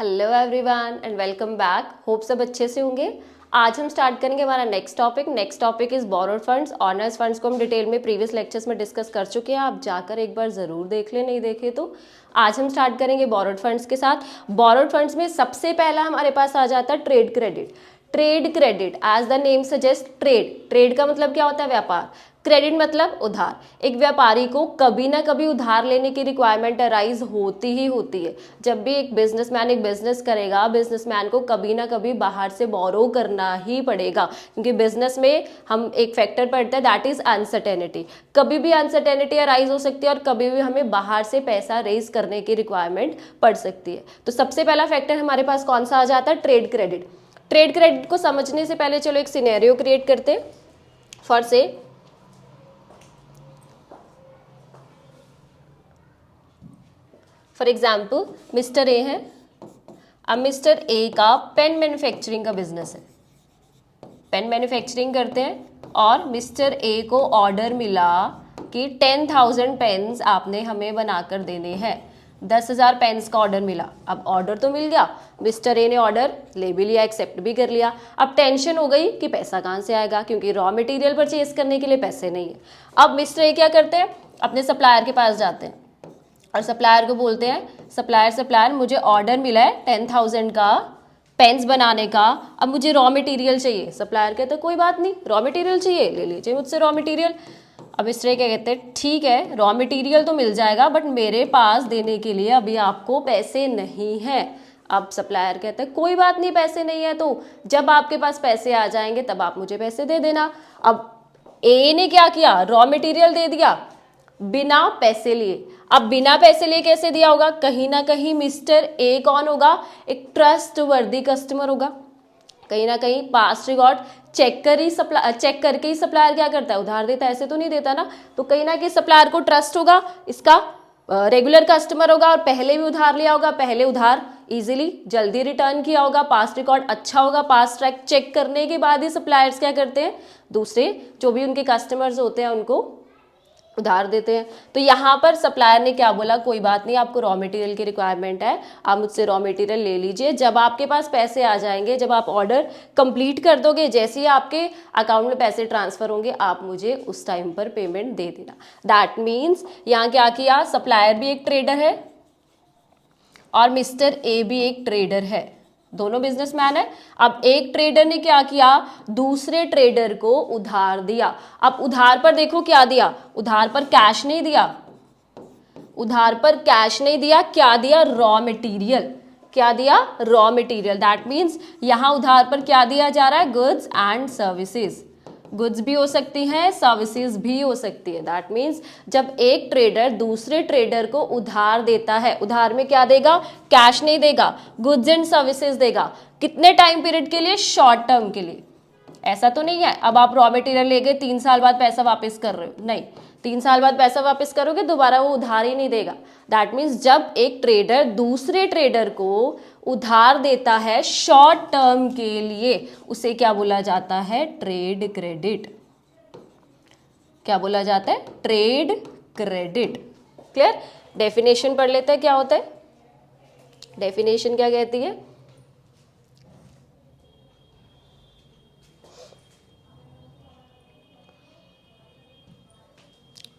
Hello everyone and welcome back. Hope सब अच्छे से होंगे। आज हम स्टार्ट करेंगे हमारा next topic is borrowed funds. Honours funds को हम डिटेल में प्रीवियस लेक्चर्स में डिस्कस कर चुके हैं, आप जाकर एक बार ज़रूर देख लें, नहीं देखे तो। आज हम स्टार्ट करेंगे बोरोड फंड्स के साथ। बोरोड फंड्स में सबसे पहला हमारे पास आ जाता है trade credit. Trade credit as the name suggest, trade का मतलब क्या होता है? व्यापार। क्रेडिट मतलब उधार। एक व्यापारी को कभी ना कभी उधार लेने की रिक्वायरमेंट अराइज होती ही होती है। जब भी एक बिजनेसमैन एक बिजनेस करेगा, बिजनेसमैन को कभी ना कभी बाहर से बोरो करना ही पड़ेगा, क्योंकि बिजनेस में हम एक फैक्टर पढ़ते हैं, दैट इज अनसर्टेनिटी। कभी भी अनसर्टेनिटी अराइज हो सकती है और कभी भी हमें बाहर से पैसा रेज करने की रिक्वायरमेंट पड़ सकती है। तो सबसे पहला फैक्टर हमारे पास कौन सा आ जाता है? Trade credit. ट्रेड क्रेडिट को समझने से पहले चलो एक सिनेरियो क्रिएट करते हैं। फॉर एग्जाम्पल मिस्टर ए है। अब मिस्टर ए का पेन मैन्युफैक्चरिंग का बिजनेस है, पेन मैन्युफैक्चरिंग करते हैं और मिस्टर ए को ऑर्डर मिला कि 10,000 पेन्स आपने हमें बनाकर देने हैं। 10,000 पेन्स का ऑर्डर मिला। अब ऑर्डर तो मिल गया, मिस्टर ए ने ऑर्डर ले भी लिया, एक्सेप्ट भी कर लिया। अब टेंशन हो गई कि पैसा कहाँ से आएगा, क्योंकि रॉ मटेरियल परचेज करने के लिए पैसे नहीं है। अब मिस्टर ए क्या करते हैं? अपने सप्लायर के पास जाते हैं और सप्लायर को बोलते हैं, सप्लायर मुझे ऑर्डर मिला है 10,000 का पेन्स बनाने का, अब मुझे रॉ मटेरियल चाहिए। सप्लायर कहते हैं कोई बात नहीं, रॉ मटेरियल चाहिए, ले लीजिए मुझसे रॉ मटेरियल। अब इस तरह क्या कहते हैं, ठीक है रॉ मटेरियल तो मिल जाएगा, बट मेरे पास देने के लिए अभी आपको पैसे नहीं हैं। अब सप्लायर कहते हैं कोई बात नहीं, पैसे नहीं है तो जब आपके पास पैसे आ जाएंगे तब आप मुझे पैसे दे देना। अब ए ने क्या किया? रॉ मटेरियल दे दिया बिना पैसे लिए। अब बिना पैसे लिए कैसे दिया होगा? कहीं ना कहीं मिस्टर ए कौन होगा? एक ट्रस्ट वर्दी कस्टमर होगा। कहीं ना कहीं पास्ट रिकॉर्ड चेक करके ही सप्लायर क्या करता है? उधार देता है, ऐसे तो नहीं देता ना। तो कहीं ना कहीं सप्लायर को ट्रस्ट होगा, इसका रेगुलर कस्टमर होगा और पहले भी उधार लिया होगा, पहले उधार इजीली जल्दी रिटर्न किया होगा, पास्ट रिकॉर्ड अच्छा होगा। पास्ट ट्रैक चेक करने के बाद ही सप्लायर्स क्या करते हैं? दूसरे जो भी उनके कस्टमर्स होते हैं उनको उधार देते हैं। तो यहाँ पर सप्लायर ने क्या बोला? कोई बात नहीं, आपको रॉ मटेरियल की रिक्वायरमेंट है, आप मुझसे रॉ मटेरियल ले लीजिए। जब आपके पास पैसे आ जाएंगे, जब आप ऑर्डर कंप्लीट कर दोगे, जैसे ही आपके अकाउंट में पैसे ट्रांसफर होंगे, आप मुझे उस टाइम पर पेमेंट दे देना। दैट मीन्स यहाँ क्या किया? सप्लायर भी एक ट्रेडर है और मिस्टर ए भी एक ट्रेडर है, दोनों बिजनेसमैन है। अब एक ट्रेडर ने क्या किया? दूसरे ट्रेडर को उधार दिया। अब उधार पर देखो क्या दिया? उधार पर कैश नहीं दिया, उधार पर कैश नहीं दिया, क्या दिया? Raw material. क्या दिया? Raw material. दैट मीन्स यहां उधार पर क्या दिया जा रहा है? Goods and services. गुड्स भी हो सकती हैं, सर्विसेज भी हो सकती है। दैट मीन्स जब एक ट्रेडर दूसरे ट्रेडर को उधार देता है, उधार में क्या देगा? कैश नहीं देगा, गुड्स एंड सर्विसेज देगा। कितने टाइम पीरियड के लिए? शॉर्ट टर्म के लिए। ऐसा तो नहीं है अब आप रॉ मटेरियल ले गए, 3 साल बाद पैसा वापस कर रहे हो, नहीं, 3 साल बाद पैसा वापस करोगे दोबारा वो उधार ही नहीं देगा। दैट मीन्स जब एक ट्रेडर दूसरे ट्रेडर को उधार देता है शॉर्ट टर्म के लिए, उसे क्या बोला जाता है? Trade credit. क्या बोला जाता है? Trade credit. क्लियर? डेफिनेशन पढ़ लेते हैं क्या होता है। डेफिनेशन क्या कहती है?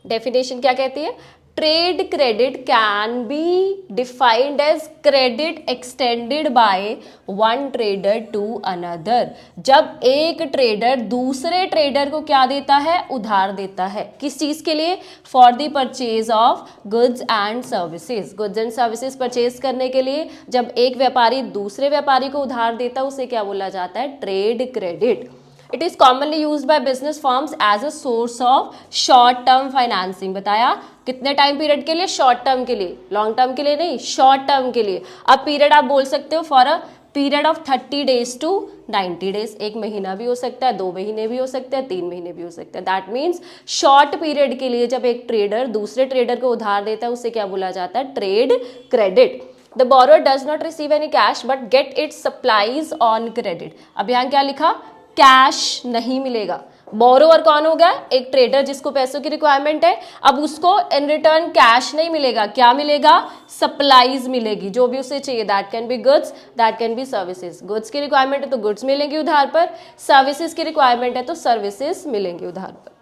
डेफिनेशन क्या कहती है? Trade credit can be defined as credit extended by one trader to another. जब एक ट्रेडर दूसरे ट्रेडर को क्या देता है? उधार देता है। किस चीज के लिए? For the purchase of goods and services. Goods and services purchase करने के लिए जब एक व्यापारी दूसरे व्यापारी को उधार देता है, उसे क्या बोला जाता है? Trade credit. It is commonly used by business firms as a source of short term financing। बताया कितने टाइम पीरियड के लिए? शॉर्ट टर्म के लिए, लॉन्ग टर्म के लिए नहीं, शॉर्ट टर्म के लिए। अब पीरियड आप बोल सकते हो for a period of 30 days to 90 days। 1 महीना भी हो सकता है, 2 महीने भी हो सकते हैं, 3 महीने भी हो सकते हैं। दैट मीन्स शॉर्ट पीरियड के लिए जब एक ट्रेडर दूसरे ट्रेडर को उधार देता है, उसे क्या बोला जाता है? Trade credit. The borrower does not receive any cash but get its supplies on credit। अब यहाँ क्या लिखा? कैश नहीं मिलेगा, बोरोवर कौन होगा? एक ट्रेडर जिसको पैसों की रिक्वायरमेंट है। अब उसको इन रिटर्न कैश नहीं मिलेगा, क्या मिलेगा? सप्लाईज मिलेगी, जो भी उसे चाहिए। That can be goods, that can be services. Goods की रिक्वायरमेंट है तो गुड्स मिलेंगी उधार पर, सर्विसेज की रिक्वायरमेंट है तो सर्विसेज मिलेंगी उधार पर।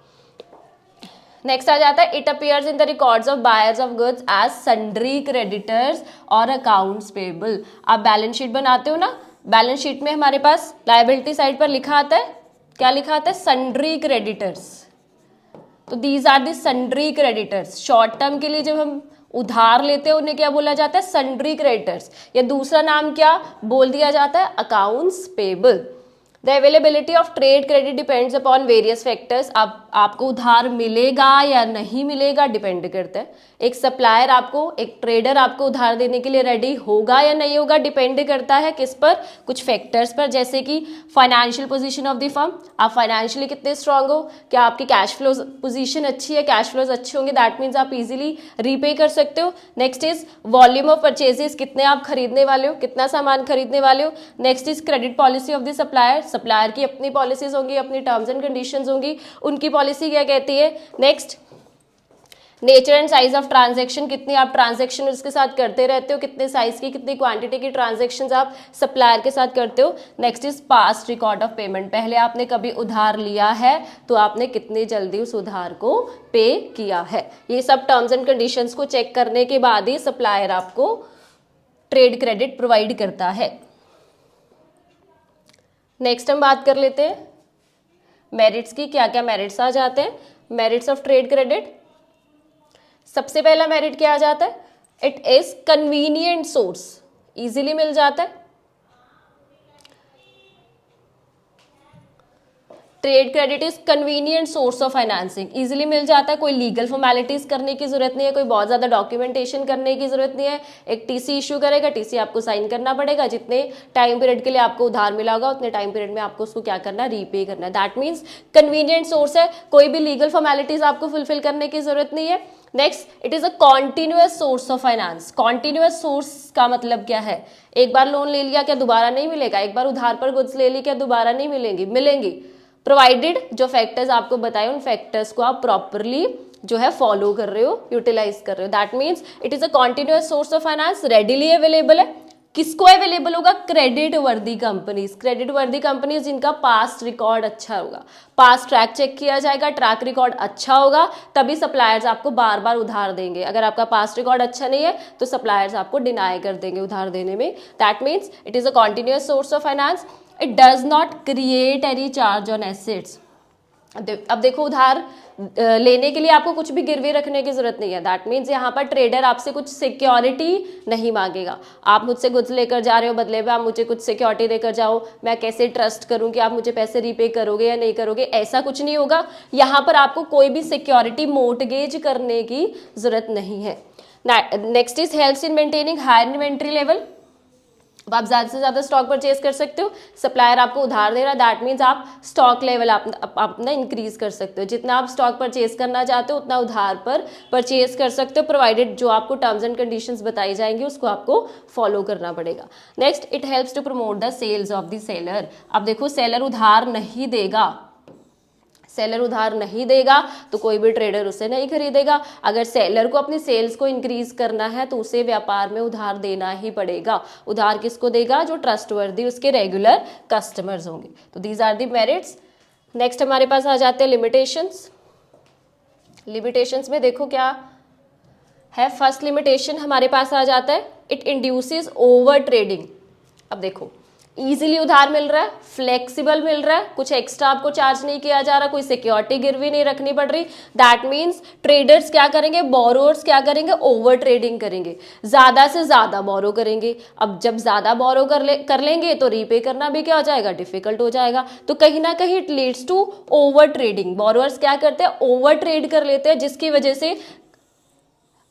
नेक्स्ट आ जाता है, it appears in the records of buyers of goods as sundry creditors और अकाउंट्स पेबल। आप बैलेंस शीट बनाते हो ना, बैलेंस शीट में हमारे पास लायबिलिटी साइड पर लिखा आता है, क्या लिखा आता है? Sundry creditors. तो these are the sundry creditors. Short term के लिए जब हम उधार लेते हैं उन्हें क्या बोला जाता है? सन्ड्री क्रेडिटर्स, या दूसरा नाम क्या बोल दिया जाता है? Accounts payable. The availability of trade credit depends upon various factors. आपको उधार मिलेगा या नहीं मिलेगा डिपेंड करता है। एक सप्लायर आपको, एक ट्रेडर आपको उधार देने के लिए रेडी होगा या नहीं होगा डिपेंड करता है किस पर? कुछ फैक्टर्स पर, जैसे कि financial position of the firm. आप फाइनेंशियली कितने स्ट्रांग हो, क्या आपकी कैश फ्लो पोजीशन अच्छी है? कैश फ्लोज अच्छे होंगे दैट मीन्स आप इजीली रीपे कर सकते हो। Next is volume of purchases, कितने आप खरीदने वाले हो, कितना सामान खरीदने वाले हो। Next is credit policy of the supplier. Supplier की अपनी पॉलिसीज होंगी, अपनी टर्म्स एंड कंडीशंस होंगी, उनकी पॉलिसी क्या कहती है। Next, nature and size of transaction, कितनी आप ट्रांजैक्शन उसके साथ करते रहते हो, कितने साइज की, कितनी क्वांटिटी की ट्रांजैक्शंस आप सप्लायर के साथ करते हो। Next is past record of payment, पहले आपने कभी उधार लिया है तो आपने कितनी जल्दी उस उधार को पे किया है। ये सब टर्म्स एंड कंडीशंस को चेक करने के बाद ही सप्लायर आपको ट्रेड क्रेडिट प्रोवाइड करता है। नेक्स्ट हम बात कर लेते हैं मेरिट्स की। क्या क्या मेरिट्स आ जाते हैं? मेरिट्स ऑफ ट्रेड क्रेडिट, सबसे पहला मेरिट क्या आ जाता है? It is convenient source, easily मिल जाता है। Trade credit is convenient source of financing, easily मिल जाता है, कोई लीगल फॉर्मेलिटीज करने की जरूरत नहीं है, कोई बहुत ज्यादा डॉक्यूमेंटेशन करने की जरूरत नहीं है। एक टीसी इशू करेगा, टीसी आपको साइन करना पड़ेगा, जितने टाइम पीरियड के लिए आपको उधार मिला होगा उतने टाइम पीरियड में आपको उसको क्या करना है? रीपे करना है। दैट मीन्स कन्वीनियंट सोर्स है, कोई भी लीगल फॉर्मेलिटीज आपको फुलफिल करने की जरूरत नहीं है। Next, it is a continuous source of finance. Continuous source का मतलब क्या है? एक बार लोन ले लिया क्या दोबारा नहीं मिलेगा? एक बार उधार पर गुड्स ले ली क्या दोबारा नहीं मिलेंगी? मिलेंगी, प्रोवाइडेड जो फैक्टर्स आपको बताए उन फैक्टर्स को आप प्रॉपरली जो है फॉलो कर रहे हो, यूटिलाइज कर रहे हो। That means it is a continuous source of finance, readily available है। किसको अवेलेबल होगा? क्रेडिट वर्दी कंपनीज। क्रेडिट वर्दी कंपनीज जिनका पास्ट रिकॉर्ड अच्छा होगा, पास्ट ट्रैक चेक किया जाएगा, ट्रैक रिकॉर्ड अच्छा होगा, तभी सप्लायर्स आपको बार बार उधार देंगे। अगर आपका पास्ट रिकॉर्ड अच्छा नहीं है तो सप्लायर्स आपको डिनाई कर देंगे उधार देने में। That means it is a continuous source of finance. It does not create any charge on assets. अब देखो, उधार लेने के लिए आपको कुछ भी गिरवी रखने की जरूरत नहीं है। दैट मीन्स यहाँ पर ट्रेडर आपसे कुछ सिक्योरिटी नहीं मांगेगा। आप मुझसे गुड्स लेकर जा रहे हो, बदले में आप मुझे कुछ सिक्योरिटी देकर जाओ, मैं कैसे ट्रस्ट करूँ कि आप मुझे पैसे रीपे करोगे या नहीं करोगे? ऐसा कुछ नहीं होगा। यहाँ पर आपको कोई भी सिक्योरिटी मोर्टगेज करने की जरूरत नहीं है। Next is helps in maintaining higher inventory level. अब आप ज़्यादा से ज़्यादा स्टॉक परचेज कर सकते हो, सप्लायर आपको उधार दे रहा है, दैट मीन्स आप स्टॉक लेवल अपना इंक्रीज कर सकते हो। जितना आप स्टॉक परचेज करना चाहते हो उतना उधार पर परचेज कर सकते हो, प्रोवाइडेड जो आपको टर्म्स एंड कंडीशंस बताई जाएंगी उसको आपको फॉलो करना पड़ेगा। Next, it helps to promote the sales of the seller. अब देखो, सेलर उधार नहीं देगा, सेलर उधार नहीं देगा तो कोई भी ट्रेडर उसे नहीं खरीदेगा। अगर सेलर को अपनी सेल्स को इंक्रीज करना है तो उसे व्यापार में उधार देना ही पड़ेगा। उधार किसको देगा? जो ट्रस्टवर्दी उसके रेगुलर कस्टमर्स होंगे। तो these are the merits. Next हमारे पास आ जाते हैं लिमिटेशंस। लिमिटेशंस में देखो क्या है। फर्स्ट लिमिटेशन हमारे पास आ जाता है, इट इंड्यूसेस ओवर ट्रेडिंग। अब देखो, इजीली उधार मिल रहा है, फ्लेक्सिबल मिल रहा है, कुछ एक्स्ट्रा आपको चार्ज नहीं किया जा रहा, कोई सिक्योरिटी गिरवी नहीं रखनी पड़ रही। दैट मीन्स ट्रेडर्स क्या करेंगे? बोरोअर्स क्या करेंगे? ओवर ट्रेडिंग करेंगे, ज्यादा से ज्यादा बोरो करेंगे। अब जब ज्यादा बोरो कर लेंगे तो रीपे करना भी क्या हो जाएगा? डिफिकल्ट हो जाएगा। तो कहीं ना कहीं it leads to over trading. Borrowers क्या करते हैं? ओवर ट्रेड कर लेते हैं, जिसकी वजह से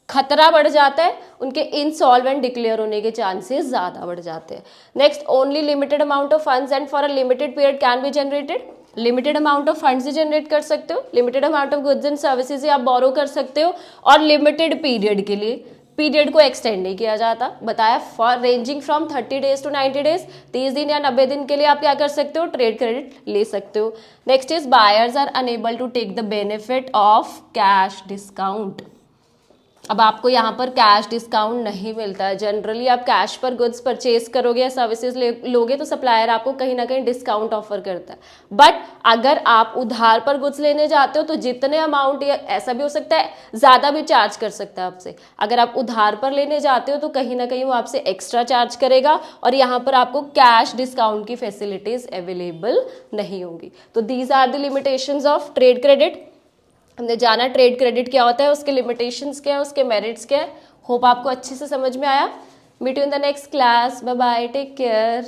खतरा बढ़ जाता है, उनके इंसॉल्वेंट डिक्लेयर होने के चांसेस ज्यादा बढ़ जाते हैं। Next, only limited amount of funds and for a limited period can be generated. Limited amount of funds he generate कर सकते हो, limited amount of goods and services आप बोरो कर सकते हो, और लिमिटेड पीरियड के लिए पीरियड को एक्सटेंड नहीं किया जाता, बताया for ranging from 30 days to 90 days, 30 दिन या 90 दिन के लिए आप क्या कर सकते हो, ट्रेड क्रेडिट ले सकते हो। Next is buyers are enable to take the benefit of cash discount. अब आपको यहाँ पर कैश डिस्काउंट नहीं मिलता है। जनरली आप कैश पर गुड्स परचेज करोगे या सर्विसेज लोगे तो सप्लायर आपको कहीं ना कहीं डिस्काउंट ऑफर करता है। बट अगर आप उधार पर गुड्स लेने जाते हो तो जितने अमाउंट, या ऐसा भी हो सकता है ज़्यादा भी चार्ज कर सकता है आपसे। अगर आप उधार पर लेने जाते हो तो कहीं ना कहीं वो आपसे एक्स्ट्रा चार्ज करेगा और यहाँ पर आपको कैश डिस्काउंट की फैसिलिटीज़ अवेलेबल नहीं होंगी। तो these are the limitations of trade credit. हमने जाना ट्रेड क्रेडिट क्या होता है, उसके लिमिटेशंस क्या है, उसके मेरिट्स क्या है। होप आपको अच्छे से समझ में आया। Meet you in the next class. Bye bye, take care.